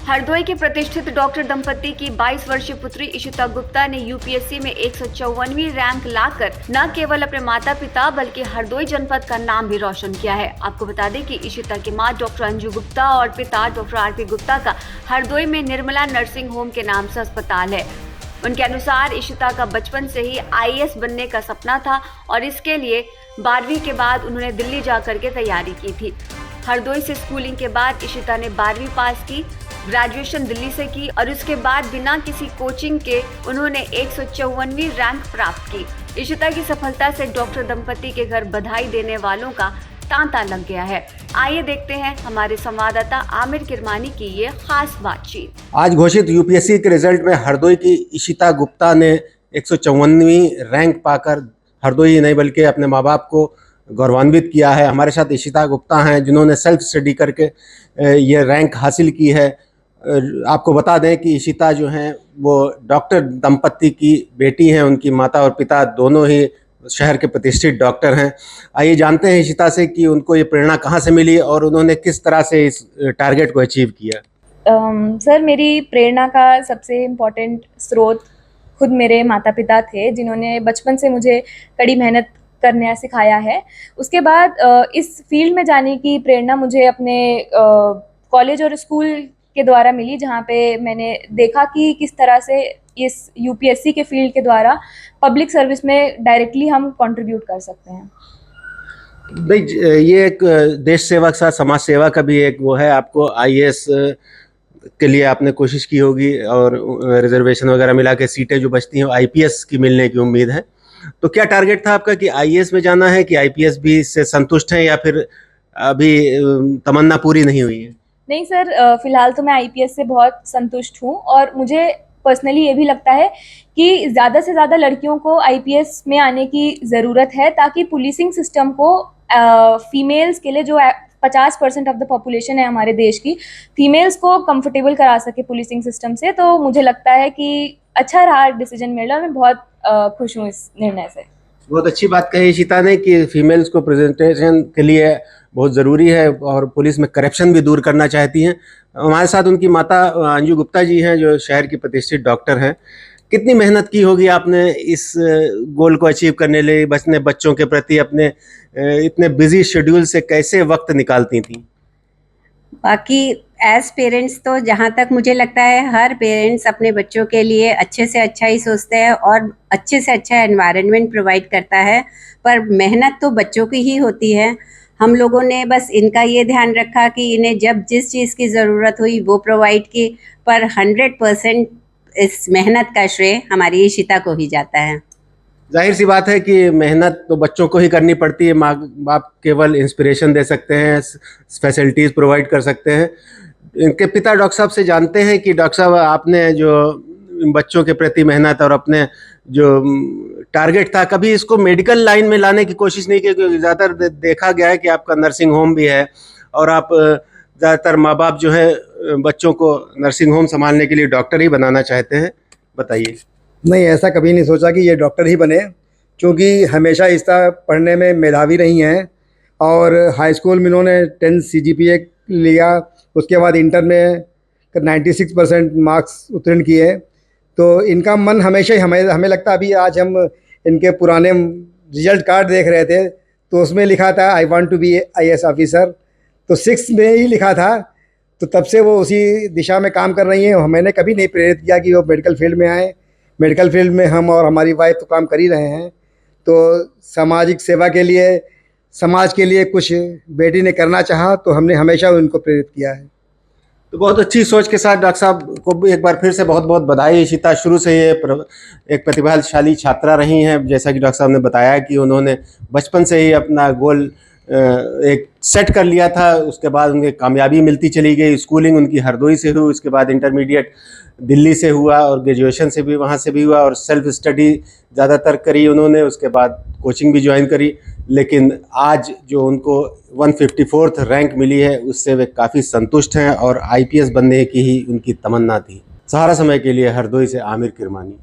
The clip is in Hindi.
हरदोई के प्रतिष्ठित डॉक्टर दंपति की 22 वर्षीय पुत्री इशिता गुप्ता ने यूपीएससी में 154वीं रैंक लाकर न केवल अपने माता पिता बल्कि हरदोई जनपद का नाम भी रोशन किया है। आपको बता दें कि इशिता की मां डॉक्टर अंजू गुप्ता और पिता डॉक्टर आरपी गुप्ता का हरदोई में निर्मला नर्सिंग होम के नाम से अस्पताल है। उनके अनुसार इशिता का बचपन से ही आईएएस बनने का सपना था और इसके लिए 12वीं के बाद उन्होंने दिल्ली जाकर के तैयारी की थी। हरदोई से स्कूलिंग के बाद इशिता ने 12वीं पास की, ग्रेजुएशन दिल्ली से की और उसके बाद बिना किसी कोचिंग के उन्होंने 154वीं रैंक प्राप्त की। इशिता की सफलता से डॉक्टर दंपति के घर बधाई देने वालों का तांता लग गया है। आइए देखते हैं हमारे संवाददाता आमिर किरमानी की ये खास बातचीत। आज घोषित यूपीएससी के रिजल्ट में हरदोई की इशिता गुप्ता ने 154वीं रैंक पाकर हरदोई ही नहीं बल्कि अपने माँ बाप को गौरवान्वित किया है। हमारे साथ इशिता गुप्ता हैं जिन्होंने सेल्फ स्टडी करके ये रैंक हासिल की है। आपको बता दें कि इशिता जो हैं वो डॉक्टर दंपति की बेटी हैं। उनकी माता और पिता दोनों ही शहर के प्रतिष्ठित डॉक्टर हैं। आइए जानते हैं इशिता से कि उनको ये प्रेरणा कहाँ से मिली और उन्होंने किस तरह से इस टारगेट को अचीव किया। सर, मेरी प्रेरणा का सबसे इम्पोर्टेंट स्रोत खुद मेरे माता पिता थे, जिन्होंने बचपन से मुझे कड़ी मेहनत करना सिखाया है। उसके बाद इस फील्ड में जाने की प्रेरणा मुझे अपने कॉलेज और स्कूल के द्वारा मिली, जहाँ पे मैंने देखा कि किस तरह से इस यूपीएससी के फील्ड के द्वारा पब्लिक सर्विस में डायरेक्टली हम कंट्रीब्यूट कर सकते हैं। नहीं, ये एक देश सेवा के साथ समाज सेवा का भी एक वो है। आपको आईएएस के लिए आपने कोशिश की होगी और रिजर्वेशन वगैरह मिला के सीटें जो बचती हैं आईपीएस की मिलने की उम्मीद है। तो क्या टारगेट था आपका कि आईएएस में जाना है कि आईपीएस भी से संतुष्ट हैं या फिर अभी तमन्ना पूरी नहीं हुई है? नहीं सर, फिलहाल तो मैं आईपीएस से बहुत संतुष्ट हूँ और मुझे पर्सनली ये भी लगता है कि ज़्यादा से ज़्यादा लड़कियों को आईपीएस में आने की ज़रूरत है, ताकि पुलिसिंग सिस्टम को फीमेल्स के लिए, जो 50% ऑफ द पॉपुलेशन है हमारे देश की, फीमेल्स को कंफर्टेबल करा सके पुलिसिंग सिस्टम से। तो मुझे लगता है कि अच्छा रहा डिसीजन मेरा। मैं बहुत खुश हूँ इस निर्णय से। बहुत अच्छी बात कही इशिता ने कि फीमेल्स को प्रेजेंटेशन के लिए बहुत ज़रूरी है और पुलिस में करप्शन भी दूर करना चाहती हैं। हमारे साथ उनकी माता अंजू गुप्ता जी हैं जो शहर की प्रतिष्ठित डॉक्टर हैं। कितनी मेहनत की होगी आपने इस गोल को अचीव करने लिए? बचने बच्चों के प्रति अपने इतने बिजी शेड्यूल से कैसे वक्त निकालती थी? बाकी एज पेरेंट्स तो जहाँ तक मुझे लगता है हर पेरेंट्स अपने बच्चों के लिए अच्छे से अच्छा ही सोचते हैं और अच्छे से अच्छा एनवायरनमेंट प्रोवाइड करता है, पर मेहनत तो बच्चों की ही होती है। हम लोगों ने बस इनका ये ध्यान रखा कि इन्हें जब जिस चीज़ की ज़रूरत हुई वो प्रोवाइड की, पर 100% इस मेहनत का श्रेय हमारी इशिता को ही जाता है। जाहिर सी बात है कि मेहनत तो बच्चों को ही करनी पड़ती है। माँ बाप केवल इंस्पिरेशन दे सकते हैं, फैसिलिटीज़ प्रोवाइड कर सकते हैं। इनके पिता डॉक्टर साहब से जानते हैं कि डॉक्टर साहब आपने जो बच्चों के प्रति मेहनत और अपने जो टारगेट था, कभी इसको मेडिकल लाइन में लाने की कोशिश नहीं की? क्योंकि ज़्यादातर देखा गया है कि आपका नर्सिंग होम भी है और आप ज़्यादातर माँ बाप जो है बच्चों को नर्सिंग होम संभालने के लिए डॉक्टर ही बनाना चाहते हैं। बताइए। नहीं, ऐसा कभी नहीं सोचा कि ये डॉक्टर ही बने, क्योंकि हमेशा इस तरह पढ़ने में मेधावी रही हैं और हाई स्कूल में इन्होंने 10 CGPA लिया। उसके बाद इंटर में 96% मार्क्स उत्तीर्ण किए। तो इनका मन हमेशा ही हमें लगता, अभी आज हम इनके पुराने रिजल्ट कार्ड देख रहे थे तो उसमें लिखा था I want to be IAS officer, तो 6 में ही लिखा था। तो तब से वो उसी दिशा में काम कर रही हैं। मैंने कभी नहीं प्रेरित किया कि वो मेडिकल फील्ड में आए। मेडिकल फील्ड में हम और हमारी वाइफ तो काम कर ही रहे हैं। तो सामाजिक सेवा के लिए, समाज के लिए कुछ बेटी ने करना चाहा तो हमने हमेशा उनको प्रेरित किया है। तो बहुत अच्छी सोच के साथ डॉक्टर साहब को भी एक बार फिर से बहुत बहुत बधाई। इशिता शुरू से ये एक प्रतिभाशाली छात्रा रही हैं। जैसा कि डॉक्टर साहब ने बताया कि उन्होंने बचपन से ही अपना गोल एक सेट कर लिया था। उसके बाद उनकी कामयाबी मिलती चली गई। स्कूलिंग उनकी हरदोई से हुई, उसके बाद इंटरमीडिएट दिल्ली से हुआ और ग्रेजुएशन से भी वहाँ से भी हुआ और सेल्फ स्टडी ज़्यादातर करी उन्होंने। उसके बाद कोचिंग भी ज्वाइन करी, लेकिन आज जो उनको 154th रैंक मिली है उससे वे काफ़ी संतुष्ट हैं और आईपीएस बनने की ही उनकी तमन्ना थी। सहारा समय के लिए हरदोई से आमिर किरमानी।